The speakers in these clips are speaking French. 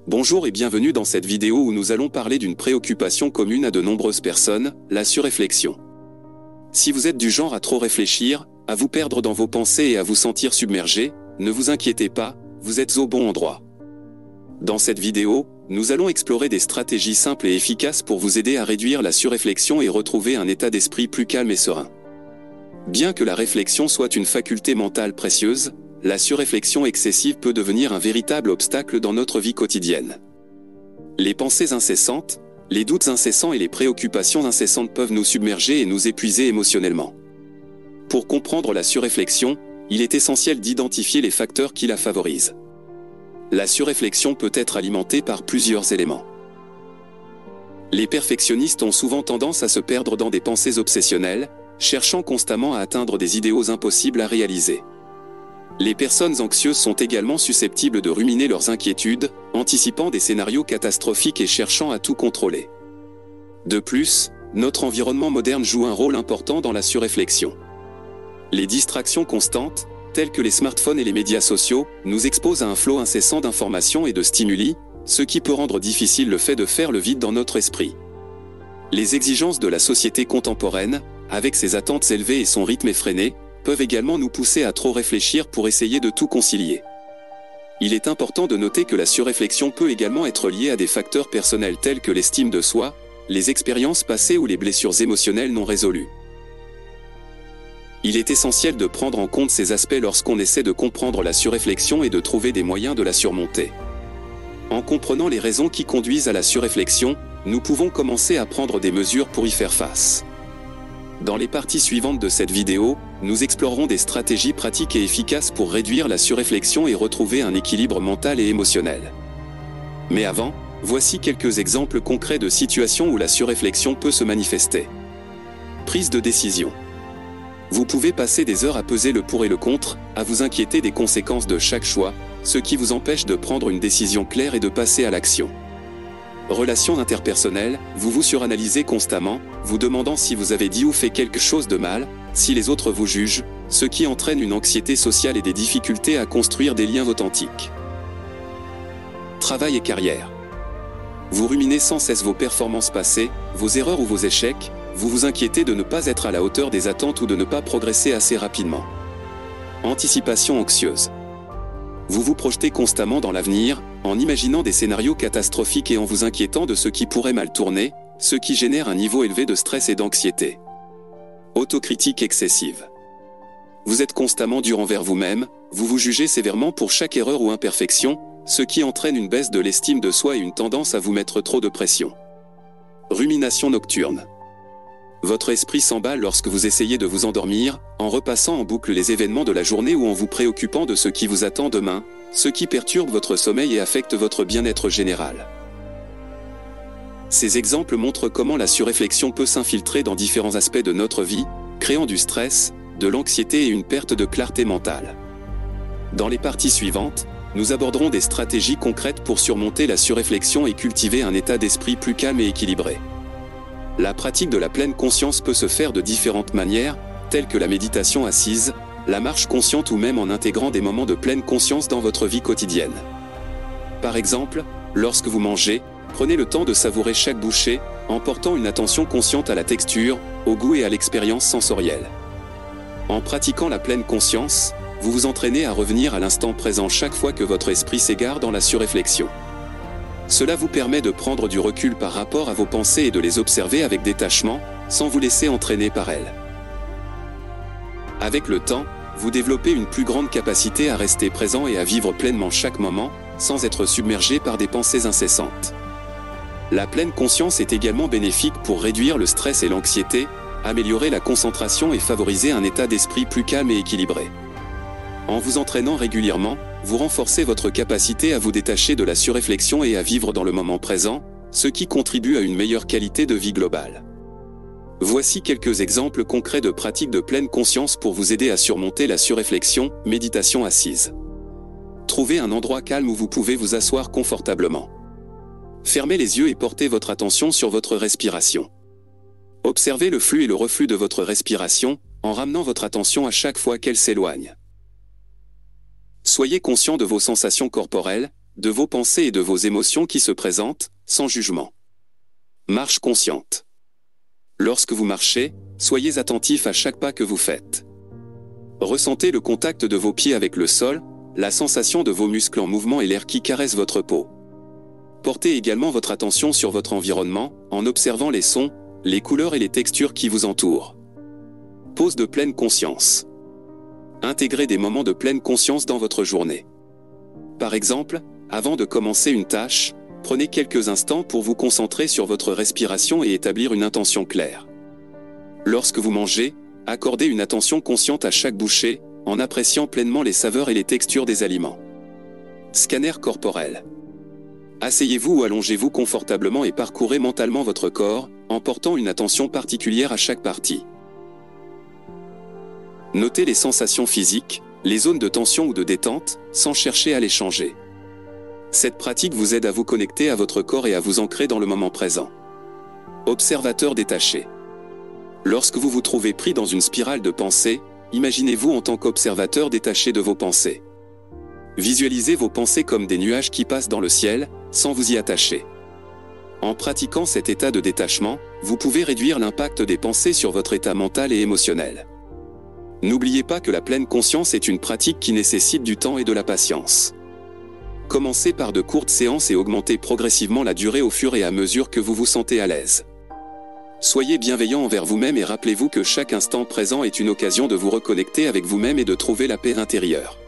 Bonjour et bienvenue dans cette vidéo où nous allons parler d'une préoccupation commune à de nombreuses personnes, la surréflexion. Si vous êtes du genre à trop réfléchir, à vous perdre dans vos pensées et à vous sentir submergé, ne vous inquiétez pas, vous êtes au bon endroit. Dans cette vidéo, nous allons explorer des stratégies simples et efficaces pour vous aider à réduire la surréflexion et retrouver un état d'esprit plus calme et serein. Bien que la réflexion soit une faculté mentale précieuse, la surréflexion excessive peut devenir un véritable obstacle dans notre vie quotidienne. Les pensées incessantes, les doutes incessants et les préoccupations incessantes peuvent nous submerger et nous épuiser émotionnellement. Pour comprendre la surréflexion, il est essentiel d'identifier les facteurs qui la favorisent. La surréflexion peut être alimentée par plusieurs éléments. Les perfectionnistes ont souvent tendance à se perdre dans des pensées obsessionnelles, cherchant constamment à atteindre des idéaux impossibles à réaliser. Les personnes anxieuses sont également susceptibles de ruminer leurs inquiétudes, anticipant des scénarios catastrophiques et cherchant à tout contrôler. De plus, notre environnement moderne joue un rôle important dans la surréflexion. Les distractions constantes, telles que les smartphones et les médias sociaux, nous exposent à un flot incessant d'informations et de stimuli, ce qui peut rendre difficile le fait de faire le vide dans notre esprit. Les exigences de la société contemporaine, avec ses attentes élevées et son rythme effréné, peuvent également nous pousser à trop réfléchir pour essayer de tout concilier. Il est important de noter que la surréflexion peut également être liée à des facteurs personnels tels que l'estime de soi, les expériences passées ou les blessures émotionnelles non résolues. Il est essentiel de prendre en compte ces aspects lorsqu'on essaie de comprendre la surréflexion et de trouver des moyens de la surmonter. En comprenant les raisons qui conduisent à la surréflexion, nous pouvons commencer à prendre des mesures pour y faire face. Dans les parties suivantes de cette vidéo, nous explorerons des stratégies pratiques et efficaces pour réduire la surréflexion et retrouver un équilibre mental et émotionnel. Mais avant, voici quelques exemples concrets de situations où la surréflexion peut se manifester. Prise de décision. Vous pouvez passer des heures à peser le pour et le contre, à vous inquiéter des conséquences de chaque choix, ce qui vous empêche de prendre une décision claire et de passer à l'action. Relations interpersonnelles, vous vous suranalysez constamment, vous demandant si vous avez dit ou fait quelque chose de mal, si les autres vous jugent, ce qui entraîne une anxiété sociale et des difficultés à construire des liens authentiques. Travail et carrière. Vous ruminez sans cesse vos performances passées, vos erreurs ou vos échecs, vous vous inquiétez de ne pas être à la hauteur des attentes ou de ne pas progresser assez rapidement. Anticipation anxieuse. Vous vous projetez constamment dans l'avenir, en imaginant des scénarios catastrophiques et en vous inquiétant de ce qui pourrait mal tourner, ce qui génère un niveau élevé de stress et d'anxiété. Autocritique excessive. Vous êtes constamment dur envers vous-même, vous vous jugez sévèrement pour chaque erreur ou imperfection, ce qui entraîne une baisse de l'estime de soi et une tendance à vous mettre trop de pression. Rumination nocturne. Votre esprit s'emballe lorsque vous essayez de vous endormir, en repassant en boucle les événements de la journée ou en vous préoccupant de ce qui vous attend demain, ce qui perturbe votre sommeil et affecte votre bien-être général. Ces exemples montrent comment la surréflexion peut s'infiltrer dans différents aspects de notre vie, créant du stress, de l'anxiété et une perte de clarté mentale. Dans les parties suivantes, nous aborderons des stratégies concrètes pour surmonter la surréflexion et cultiver un état d'esprit plus calme et équilibré. La pratique de la pleine conscience peut se faire de différentes manières, telles que la méditation assise, la marche consciente ou même en intégrant des moments de pleine conscience dans votre vie quotidienne. Par exemple, lorsque vous mangez, prenez le temps de savourer chaque bouchée, en portant une attention consciente à la texture, au goût et à l'expérience sensorielle. En pratiquant la pleine conscience, vous vous entraînez à revenir à l'instant présent chaque fois que votre esprit s'égare dans la surréflexion. Cela vous permet de prendre du recul par rapport à vos pensées et de les observer avec détachement, sans vous laisser entraîner par elles. Avec le temps, vous développez une plus grande capacité à rester présent et à vivre pleinement chaque moment, sans être submergé par des pensées incessantes. La pleine conscience est également bénéfique pour réduire le stress et l'anxiété, améliorer la concentration et favoriser un état d'esprit plus calme et équilibré. En vous entraînant régulièrement, vous renforcez votre capacité à vous détacher de la surréflexion et à vivre dans le moment présent, ce qui contribue à une meilleure qualité de vie globale. Voici quelques exemples concrets de pratiques de pleine conscience pour vous aider à surmonter la surréflexion. Méditation assise. Trouvez un endroit calme où vous pouvez vous asseoir confortablement. Fermez les yeux et portez votre attention sur votre respiration. Observez le flux et le reflux de votre respiration, en ramenant votre attention à chaque fois qu'elle s'éloigne. Soyez conscient de vos sensations corporelles, de vos pensées et de vos émotions qui se présentent, sans jugement. Marche consciente. Lorsque vous marchez, soyez attentif à chaque pas que vous faites. Ressentez le contact de vos pieds avec le sol, la sensation de vos muscles en mouvement et l'air qui caresse votre peau. Portez également votre attention sur votre environnement, en observant les sons, les couleurs et les textures qui vous entourent. Pause de pleine conscience. Intégrez des moments de pleine conscience dans votre journée. Par exemple, avant de commencer une tâche, prenez quelques instants pour vous concentrer sur votre respiration et établir une intention claire. Lorsque vous mangez, accordez une attention consciente à chaque bouchée, en appréciant pleinement les saveurs et les textures des aliments. Scanner corporel. Asseyez-vous ou allongez-vous confortablement et parcourez mentalement votre corps, en portant une attention particulière à chaque partie. Notez les sensations physiques, les zones de tension ou de détente, sans chercher à les changer. Cette pratique vous aide à vous connecter à votre corps et à vous ancrer dans le moment présent. Observateur détaché. Lorsque vous vous trouvez pris dans une spirale de pensée, imaginez-vous en tant qu'observateur détaché de vos pensées. Visualisez vos pensées comme des nuages qui passent dans le ciel, sans vous y attacher. En pratiquant cet état de détachement, vous pouvez réduire l'impact des pensées sur votre état mental et émotionnel. N'oubliez pas que la pleine conscience est une pratique qui nécessite du temps et de la patience. Commencez par de courtes séances et augmentez progressivement la durée au fur et à mesure que vous vous sentez à l'aise. Soyez bienveillant envers vous-même et rappelez-vous que chaque instant présent est une occasion de vous reconnecter avec vous-même et de trouver la paix intérieure.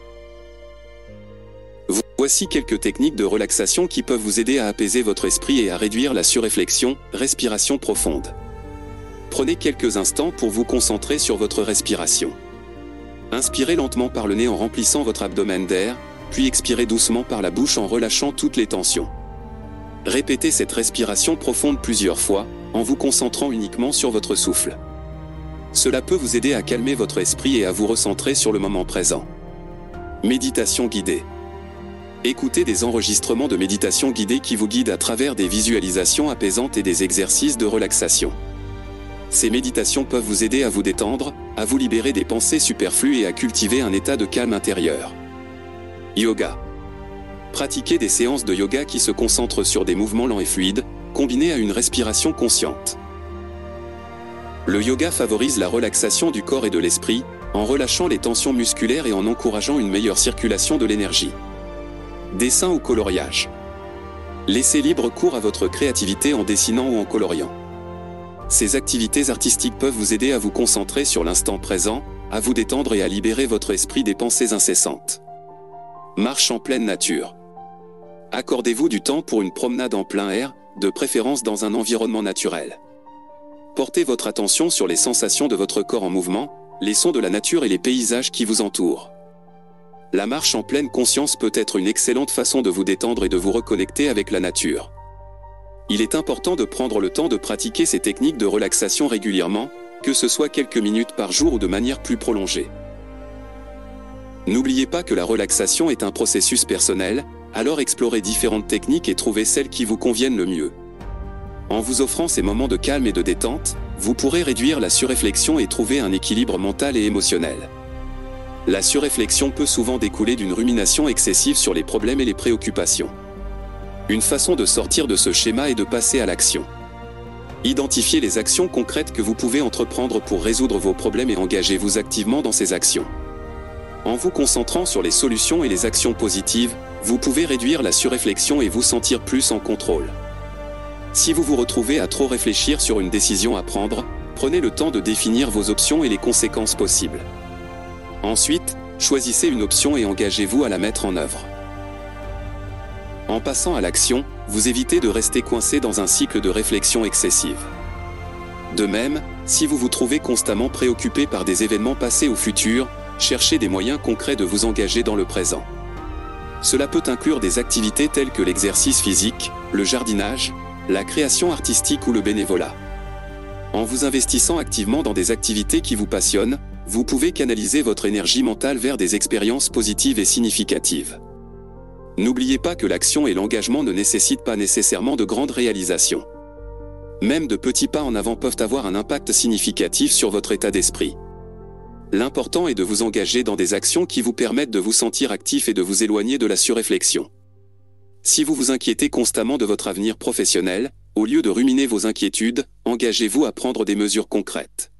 Voici quelques techniques de relaxation qui peuvent vous aider à apaiser votre esprit et à réduire la surréflexion, respiration profonde. Prenez quelques instants pour vous concentrer sur votre respiration. Inspirez lentement par le nez en remplissant votre abdomen d'air, puis expirez doucement par la bouche en relâchant toutes les tensions. Répétez cette respiration profonde plusieurs fois, en vous concentrant uniquement sur votre souffle. Cela peut vous aider à calmer votre esprit et à vous recentrer sur le moment présent. Méditation guidée. Écoutez des enregistrements de méditation guidée qui vous guident à travers des visualisations apaisantes et des exercices de relaxation. Ces méditations peuvent vous aider à vous détendre, à vous libérer des pensées superflues et à cultiver un état de calme intérieur. Yoga. Pratiquez des séances de yoga qui se concentrent sur des mouvements lents et fluides, combinés à une respiration consciente. Le yoga favorise la relaxation du corps et de l'esprit, en relâchant les tensions musculaires et en encourageant une meilleure circulation de l'énergie. Dessin ou coloriage. Laissez libre cours à votre créativité en dessinant ou en coloriant. Ces activités artistiques peuvent vous aider à vous concentrer sur l'instant présent, à vous détendre et à libérer votre esprit des pensées incessantes. Marche en pleine nature. Accordez-vous du temps pour une promenade en plein air, de préférence dans un environnement naturel. Portez votre attention sur les sensations de votre corps en mouvement, les sons de la nature et les paysages qui vous entourent. La marche en pleine conscience peut être une excellente façon de vous détendre et de vous reconnecter avec la nature. Il est important de prendre le temps de pratiquer ces techniques de relaxation régulièrement, que ce soit quelques minutes par jour ou de manière plus prolongée. N'oubliez pas que la relaxation est un processus personnel, alors explorez différentes techniques et trouvez celles qui vous conviennent le mieux. En vous offrant ces moments de calme et de détente, vous pourrez réduire la surréflexion et trouver un équilibre mental et émotionnel. La surréflexion peut souvent découler d'une rumination excessive sur les problèmes et les préoccupations. Une façon de sortir de ce schéma est de passer à l'action. Identifiez les actions concrètes que vous pouvez entreprendre pour résoudre vos problèmes et engagez-vous activement dans ces actions. En vous concentrant sur les solutions et les actions positives, vous pouvez réduire la surréflexion et vous sentir plus en contrôle. Si vous vous retrouvez à trop réfléchir sur une décision à prendre, prenez le temps de définir vos options et les conséquences possibles. Ensuite, choisissez une option et engagez-vous à la mettre en œuvre. En passant à l'action, vous évitez de rester coincé dans un cycle de réflexion excessive. De même, si vous vous trouvez constamment préoccupé par des événements passés ou futurs, cherchez des moyens concrets de vous engager dans le présent. Cela peut inclure des activités telles que l'exercice physique, le jardinage, la création artistique ou le bénévolat. En vous investissant activement dans des activités qui vous passionnent, vous pouvez canaliser votre énergie mentale vers des expériences positives et significatives. N'oubliez pas que l'action et l'engagement ne nécessitent pas nécessairement de grandes réalisations. Même de petits pas en avant peuvent avoir un impact significatif sur votre état d'esprit. L'important est de vous engager dans des actions qui vous permettent de vous sentir actif et de vous éloigner de la surréflexion. Si vous vous inquiétez constamment de votre avenir professionnel, au lieu de ruminer vos inquiétudes, engagez-vous à prendre des mesures concrètes.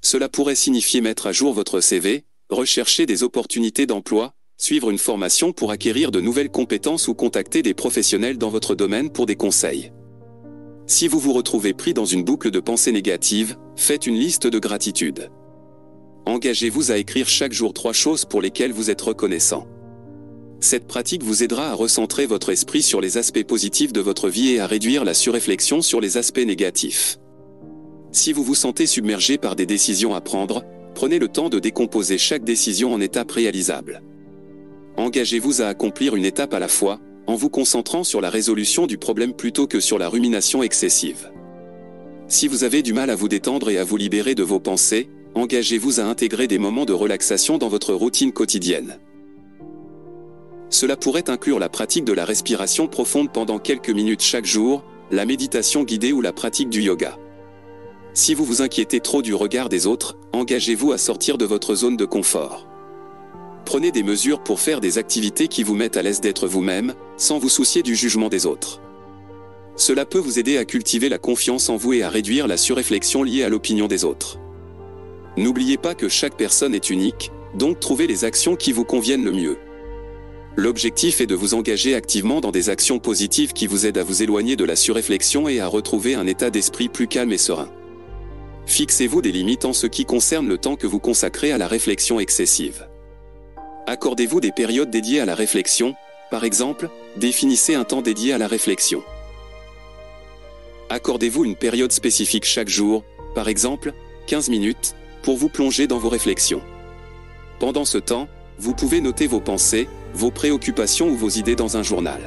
Cela pourrait signifier mettre à jour votre CV, rechercher des opportunités d'emploi, suivre une formation pour acquérir de nouvelles compétences ou contacter des professionnels dans votre domaine pour des conseils. Si vous vous retrouvez pris dans une boucle de pensées négatives, faites une liste de gratitude. Engagez-vous à écrire chaque jour 3 choses pour lesquelles vous êtes reconnaissant. Cette pratique vous aidera à recentrer votre esprit sur les aspects positifs de votre vie et à réduire la surréflexion sur les aspects négatifs. Si vous vous sentez submergé par des décisions à prendre, prenez le temps de décomposer chaque décision en étapes réalisables. Engagez-vous à accomplir une étape à la fois, en vous concentrant sur la résolution du problème plutôt que sur la rumination excessive. Si vous avez du mal à vous détendre et à vous libérer de vos pensées, engagez-vous à intégrer des moments de relaxation dans votre routine quotidienne. Cela pourrait inclure la pratique de la respiration profonde pendant quelques minutes chaque jour, la méditation guidée ou la pratique du yoga. Si vous vous inquiétez trop du regard des autres, engagez-vous à sortir de votre zone de confort. Prenez des mesures pour faire des activités qui vous mettent à l'aise d'être vous-même, sans vous soucier du jugement des autres. Cela peut vous aider à cultiver la confiance en vous et à réduire la surréflexion liée à l'opinion des autres. N'oubliez pas que chaque personne est unique, donc trouvez les actions qui vous conviennent le mieux. L'objectif est de vous engager activement dans des actions positives qui vous aident à vous éloigner de la surréflexion et à retrouver un état d'esprit plus calme et serein. Fixez-vous des limites en ce qui concerne le temps que vous consacrez à la réflexion excessive. Accordez-vous des périodes dédiées à la réflexion, par exemple, définissez un temps dédié à la réflexion. Accordez-vous une période spécifique chaque jour, par exemple, 15 minutes, pour vous plonger dans vos réflexions. Pendant ce temps, vous pouvez noter vos pensées, vos préoccupations ou vos idées dans un journal.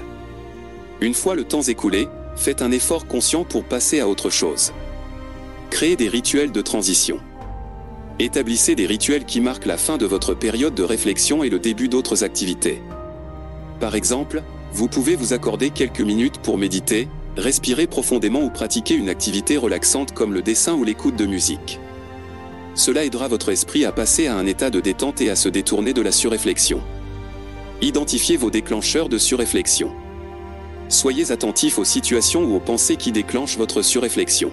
Une fois le temps écoulé, faites un effort conscient pour passer à autre chose. Créez des rituels de transition. Établissez des rituels qui marquent la fin de votre période de réflexion et le début d'autres activités. Par exemple, vous pouvez vous accorder quelques minutes pour méditer, respirer profondément ou pratiquer une activité relaxante comme le dessin ou l'écoute de musique. Cela aidera votre esprit à passer à un état de détente et à se détourner de la surréflexion. Identifiez vos déclencheurs de surréflexion. Soyez attentif aux situations ou aux pensées qui déclenchent votre surréflexion.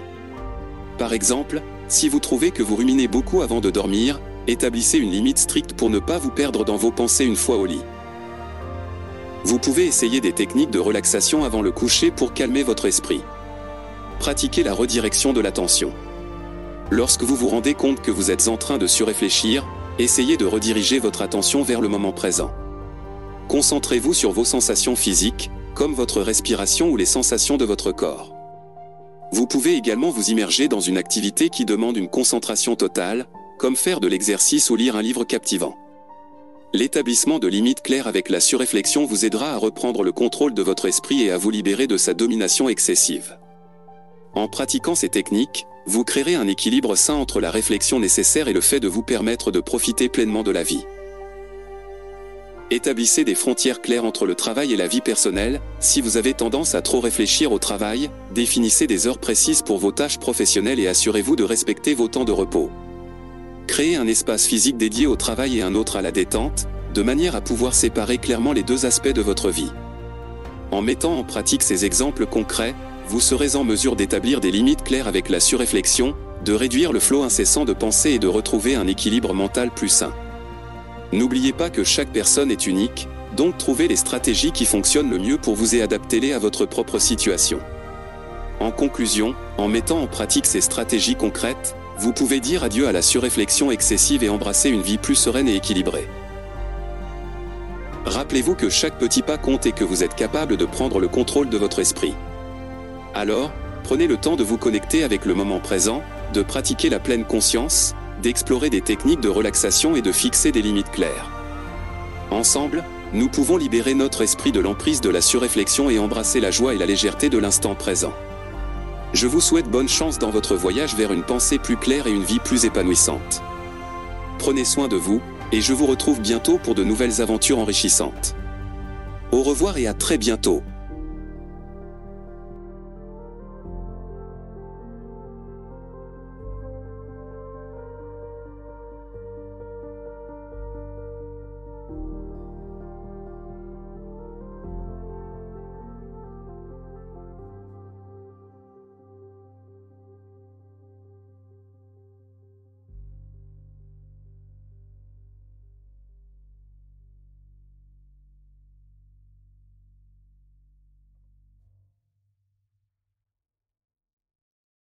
Par exemple, si vous trouvez que vous ruminez beaucoup avant de dormir, établissez une limite stricte pour ne pas vous perdre dans vos pensées une fois au lit. Vous pouvez essayer des techniques de relaxation avant le coucher pour calmer votre esprit. Pratiquez la redirection de l'attention. Lorsque vous vous rendez compte que vous êtes en train de surréfléchir, essayez de rediriger votre attention vers le moment présent. Concentrez-vous sur vos sensations physiques, comme votre respiration ou les sensations de votre corps. Vous pouvez également vous immerger dans une activité qui demande une concentration totale, comme faire de l'exercice ou lire un livre captivant. L'établissement de limites claires avec la surréflexion vous aidera à reprendre le contrôle de votre esprit et à vous libérer de sa domination excessive. En pratiquant ces techniques, vous créerez un équilibre sain entre la réflexion nécessaire et le fait de vous permettre de profiter pleinement de la vie. Établissez des frontières claires entre le travail et la vie personnelle. Si vous avez tendance à trop réfléchir au travail, définissez des heures précises pour vos tâches professionnelles et assurez-vous de respecter vos temps de repos. Créez un espace physique dédié au travail et un autre à la détente, de manière à pouvoir séparer clairement les deux aspects de votre vie. En mettant en pratique ces exemples concrets, vous serez en mesure d'établir des limites claires avec la surréflexion, de réduire le flot incessant de pensées et de retrouver un équilibre mental plus sain. N'oubliez pas que chaque personne est unique, donc trouvez les stratégies qui fonctionnent le mieux pour vous et adaptez-les à votre propre situation. En conclusion, en mettant en pratique ces stratégies concrètes, vous pouvez dire adieu à la surréflexion excessive et embrasser une vie plus sereine et équilibrée. Rappelez-vous que chaque petit pas compte et que vous êtes capable de prendre le contrôle de votre esprit. Alors, prenez le temps de vous connecter avec le moment présent, de pratiquer la pleine conscience, d'explorer des techniques de relaxation et de fixer des limites claires. Ensemble, nous pouvons libérer notre esprit de l'emprise de la surréflexion et embrasser la joie et la légèreté de l'instant présent. Je vous souhaite bonne chance dans votre voyage vers une pensée plus claire et une vie plus épanouissante. Prenez soin de vous, et je vous retrouve bientôt pour de nouvelles aventures enrichissantes. Au revoir et à très bientôt.